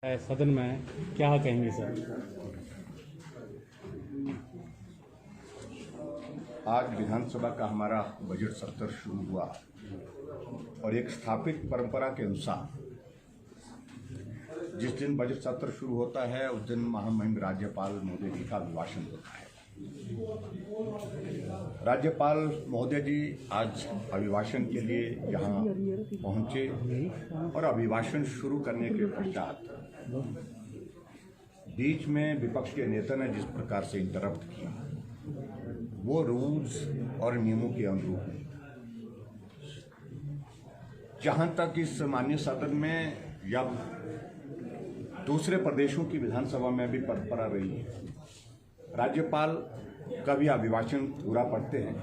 सदन में क्या कहेंगे सर? आज विधानसभा का हमारा बजट सत्र शुरू हुआ और एक स्थापित परंपरा के अनुसार जिस दिन बजट सत्र शुरू होता है उस दिन महामहिम राज्यपाल महोदय जी का अभिभाषण होता है। राज्यपाल महोदय जी आज अभिभाषण के लिए यहाँ पहुंचे और अभिभाषण शुरू करने के पश्चात बीच में विपक्ष के नेता ने जिस प्रकार से इंटरप्ट किया वो रूल्स और नियमों के अनुरूप नहीं। जहां तक इस माननीय सदन में या दूसरे प्रदेशों की विधानसभा में भी परंपरा रही है, राज्यपाल कभी अभिभाषण पूरा पढ़ते हैं,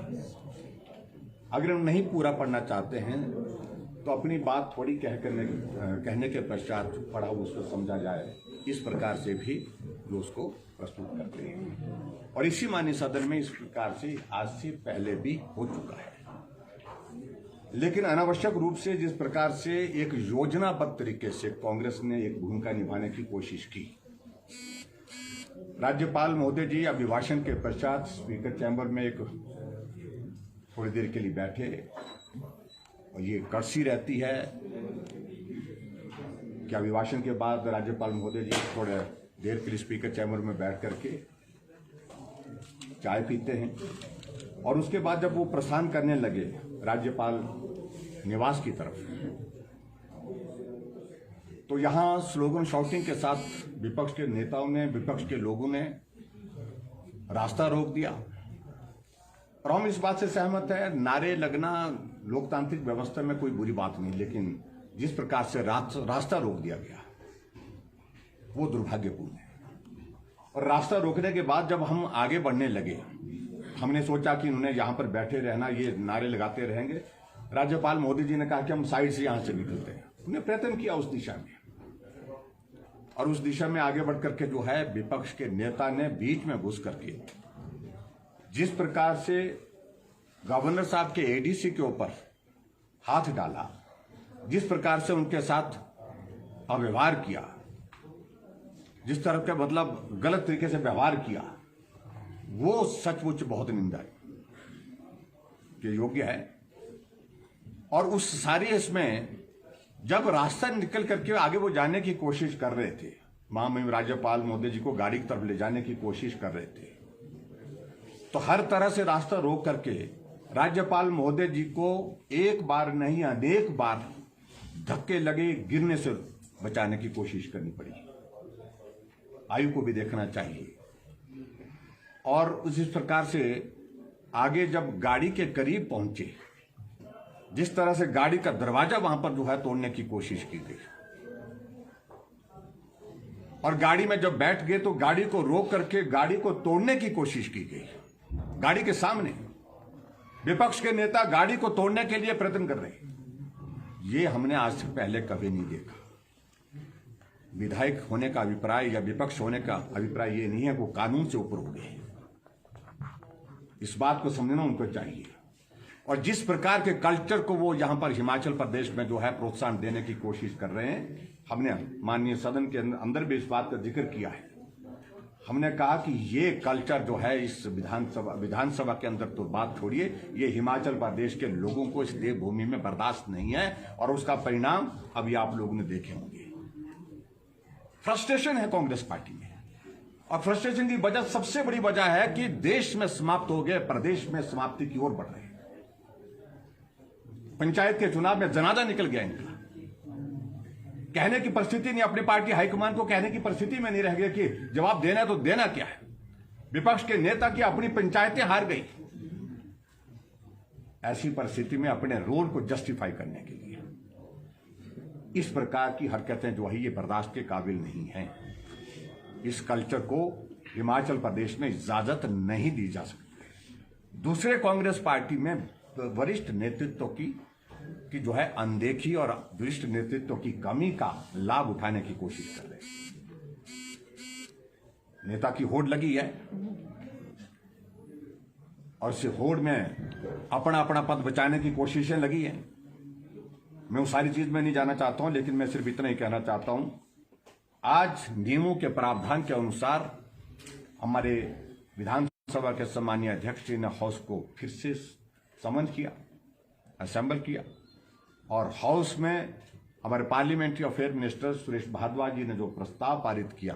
अगर नहीं पूरा पढ़ना चाहते हैं तो अपनी बात थोड़ी कहने के पश्चात पढ़ा उसको समझा जाए, इस प्रकार से भी वो उसको प्रस्तुत करते हैं। और इसी माननीय सदन में इस प्रकार से आज से पहले भी हो चुका है। लेकिन अनावश्यक रूप से जिस प्रकार से एक योजनाबद्ध तरीके से कांग्रेस ने एक भूमिका निभाने की कोशिश की, राज्यपाल महोदय जी अभिभाषण के पश्चात स्पीकर चैम्बर में एक थोड़ी देर के लिए बैठे और ये कर्सी रहती है कि अभिभाषण के बाद राज्यपाल महोदय जी थोड़े देर के लिए स्पीकर चैम्बर में बैठ करके चाय पीते हैं और उसके बाद जब वो प्रस्थान करने लगे राज्यपाल निवास की तरफ, तो यहाँ स्लोगन शाउटिंग के साथ विपक्ष के नेताओं ने, विपक्ष के लोगों ने रास्ता रोक दिया। और हम इस बात से सहमत है, नारे लगना लोकतांत्रिक व्यवस्था में कोई बुरी बात नहीं, लेकिन जिस प्रकार से रास्ता रोक दिया गया वो दुर्भाग्यपूर्ण है। और रास्ता रोकने के बाद जब हम आगे बढ़ने लगे, हमने सोचा कि उन्होंने यहां पर बैठे रहना, ये नारे लगाते रहेंगे। राज्यपाल मोदी जी ने कहा कि हम साइड से यहां से निकलते हैं। उन्होंने प्रयत्न किया उस दिशा में, और उस दिशा में आगे बढ़ करके जो है विपक्ष के नेता ने बीच में घुस करके जिस प्रकार से गवर्नर साहब के एडीसी के ऊपर हाथ डाला, जिस प्रकार से उनके साथ अव्यवहार किया, जिस तरह का मतलब गलत तरीके से व्यवहार किया, वो सचमुच बहुत निंदा के योग्य है। और उस सारी इसमें जब रास्ता निकल करके आगे वो जाने की कोशिश कर रहे थे, महामहिम राज्यपाल महोदय जी को गाड़ी की तरफ ले जाने की कोशिश कर रहे थे, तो हर तरह से रास्ता रोक करके राज्यपाल महोदय जी को एक बार नहीं अनेक बार धक्के लगे, गिरने से बचाने की कोशिश करनी पड़ी। आयु को भी देखना चाहिए। और उसी प्रकार से आगे जब गाड़ी के करीब पहुंचे, जिस तरह से गाड़ी का दरवाजा वहां पर जो है तोड़ने की कोशिश की गई, और गाड़ी में जब बैठ गए तो गाड़ी को रोक करके गाड़ी को तोड़ने की कोशिश की गई। गाड़ी के सामने विपक्ष के नेता गाड़ी को तोड़ने के लिए प्रयत्न कर रहे हैं। ये हमने आज से पहले कभी नहीं देखा। विधायक होने का अभिप्राय या विपक्ष होने का अभिप्राय ये नहीं है वो कानून से ऊपर हो गए। इस बात को समझना उनको चाहिए। और जिस प्रकार के कल्चर को वो यहां पर हिमाचल प्रदेश में जो है प्रोत्साहन देने की कोशिश कर रहे हैं, हमने माननीय सदन के अंदर भी इस बात का जिक्र किया है। हमने कहा कि ये कल्चर जो है इस विधानसभा के अंदर तो बात छोड़िए, ये हिमाचल प्रदेश के लोगों को इस देवभूमि में बर्दाश्त नहीं है, और उसका परिणाम अभी आप लोगों ने देखे होंगे। फ्रस्ट्रेशन है कांग्रेस पार्टी में, और फ्रस्ट्रेशन की वजह, सबसे बड़ी वजह है कि देश में समाप्त हो गए, प्रदेश में समाप्ति की ओर बढ़ रहे हैं। पंचायत के चुनाव में जनाजा निकल गया इनका, कहने की परिस्थिति नहीं, अपनी पार्टी हाईकमान को कहने की परिस्थिति में नहीं रह गया कि जवाब देना है तो देना क्या है। विपक्ष के नेता की अपनी पंचायतें हार गई। ऐसी परिस्थिति में अपने रोल को जस्टिफाई करने के लिए इस प्रकार की हरकतें जो है ये बर्दाश्त के काबिल नहीं है। इस कल्चर को हिमाचल प्रदेश में इजाजत नहीं दी जा सकती। दूसरे कांग्रेस पार्टी में वरिष्ठ नेतृत्व की जो है अनदेखी और वरिष्ठ नेतृत्व की कमी का लाभ उठाने की कोशिश कर रहे हैं। नेता की होड़ लगी है और इस होड़ में अपना अपना पद बचाने की कोशिशें लगी हैं। मैं उस सारी चीज में नहीं जाना चाहता हूं, लेकिन मैं सिर्फ इतना ही कहना चाहता हूं आज नियमों के प्रावधान के अनुसार हमारे विधानसभा के सम्मानीय अध्यक्ष जी ने हाउस को फिर से समन किया, असेंबल किया, और हाउस में हमारे parliamentary affair minister Suresh Bhardwaj ji ने जो प्रस्ताव पारित किया,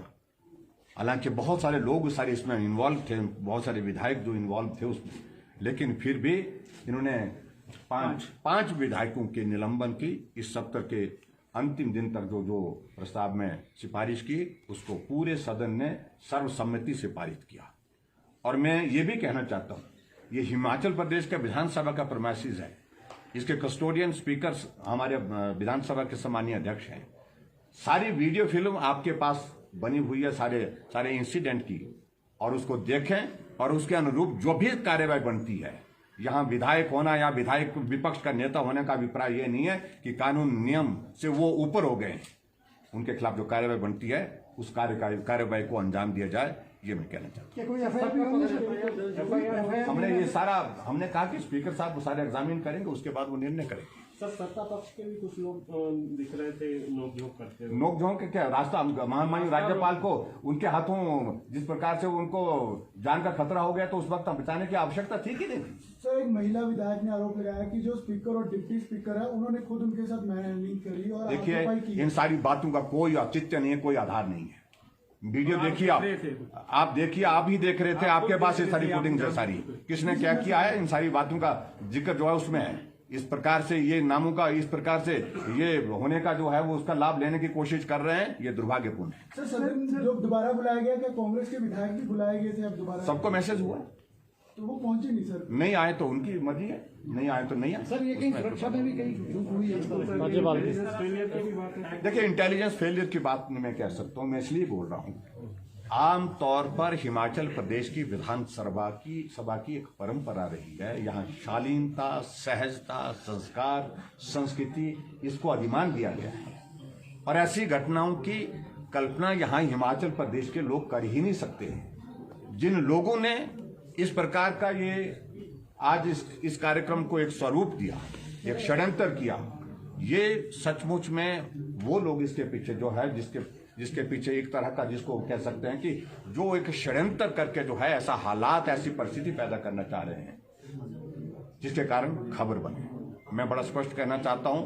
हालांकि बहुत सारे लोग सारे इसमें इन्वॉल्व थे, बहुत सारे विधायक जो इन्वॉल्व थे उसमें, लेकिन फिर भी इन्होंने पांच विधायकों के निलंबन की इस सत्र के अंतिम दिन तक जो प्रस्ताव में सिफारिश की उसको पूरे सदन ने सर्वसम्मति से पारित किया। और मैं ये भी कहना चाहता हूं, ये हिमाचल प्रदेश का विधानसभा का प्रोमाइसिस है, इसके कस्टोडियन स्पीकर हमारे विधानसभा के सम्मानीय अध्यक्ष हैं। सारी वीडियो फिल्म आपके पास बनी हुई है सारे इंसिडेंट की, और उसको देखें और उसके अनुरूप जो भी कार्यवाही बनती है, यहां विधायक होना या विधायक विपक्ष का नेता होने का अभिप्राय यह नहीं है कि कानून नियम से वो ऊपर हो गए, उनके खिलाफ जो कार्यवाही बनती है उस कार्यवाही को अंजाम दिया जाए, ये मैं कहना चाहता हूं। हमने कहा कि स्पीकर साहब वो सारे एग्जामिन करेंगे, उसके बाद वो निर्णय करेंगे। सर, सत्ता पक्ष के भी कुछ लोग दिख रहे थे नोकझोंक करते हुए। नोकझोंक के क्या रास्ता, महामहिम राज्यपाल को उनके हाथों जिस प्रकार से उनको जान का खतरा हो गया तो उस वक्त बचाने की आवश्यकता थी कि नहीं? सर, एक महिला विधायक ने आरोप लगाया कि जो स्पीकर और डिप्टी स्पीकर है उन्होंने खुद उनके साथ मैनहैंडलिंग करी और देखिए, इन सारी बातों का कोई औचित्य नहीं है, कोई आधार नहीं है। वीडियो देखिए, आप देखिए, आप ही देख रहे थे, आपके पास ये सारी फुटेज है, सारी किसने क्या किया है, इन सारी बातों का जिक्र जो है उसमें है। इस प्रकार से ये नामों का इस प्रकार से ये होने का जो है वो उसका लाभ लेने की कोशिश कर रहे हैं, ये दुर्भाग्यपूर्ण है। सर, सदन जो दोबारा बुलाया गया, क्या कांग्रेस के विधायक भी बुलाए गए थे? अब दोबारा सबको मैसेज हुआ तो वो पहुंचे नहीं सर। नहीं आए तो उनकी मर्जी है, नहीं आए तो नहीं आए। सर, ये कहीं सुरक्षा में भी कहीं चूक हुई है? राज्यपाल देखिए, इंटेलिजेंस फेलियर की बात मैं कह सकता हूं, मैं इसलिए बोल रहा हूं, आमतौर पर हिमाचल प्रदेश की विधानसभा की एक परंपरा रही है, यहाँ शालीनता, सहजता, संस्कार, संस्कृति, इसको अधिमान दिया गया है, और ऐसी घटनाओं की कल्पना यहाँ हिमाचल प्रदेश के लोग कर ही नहीं सकते हैं। जिन लोगों ने इस प्रकार का ये आज इस कार्यक्रम को एक स्वरूप दिया, एक षड्यंत्र किया, ये सचमुच में वो लोग इसके पीछे जो है जिसके पीछे एक तरह का, जिसको कह सकते हैं कि जो एक षड्यंत्र करके जो है ऐसा हालात, ऐसी परिस्थिति पैदा करना चाह रहे हैं जिसके कारण खबर बने। मैं बड़ा स्पष्ट कहना चाहता हूं,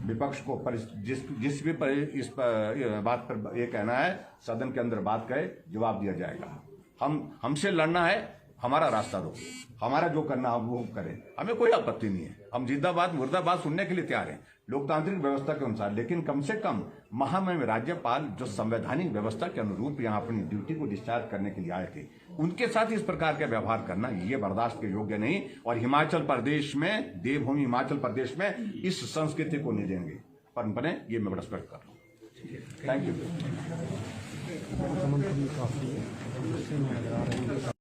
विपक्ष को जिस भी पर इस बात पर ये कहना है, सदन के अंदर बात कहे, जवाब दिया जाएगा। हमसे लड़ना है, हमारा रास्ता दो, हमारा जो करना है वो करें, हमें कोई आपत्ति नहीं है। हम जिंदाबाद मुर्दाबाद सुनने के लिए तैयार हैं लोकतांत्रिक व्यवस्था के अनुसार, लेकिन कम से कम महामहिम राज्यपाल जो संवैधानिक व्यवस्था के अनुरूप यहाँ अपनी ड्यूटी को डिस्चार्ज करने के लिए आए थे, उनके साथ इस प्रकार का व्यवहार करना ये बर्दाश्त के योग्य नहीं। और हिमाचल प्रदेश में, देवभूमि हिमाचल प्रदेश में इस संस्कृति को नहीं देंगे बने, ये मैं बड़ा स्पष्ट कर रहा हूँ। Thank you.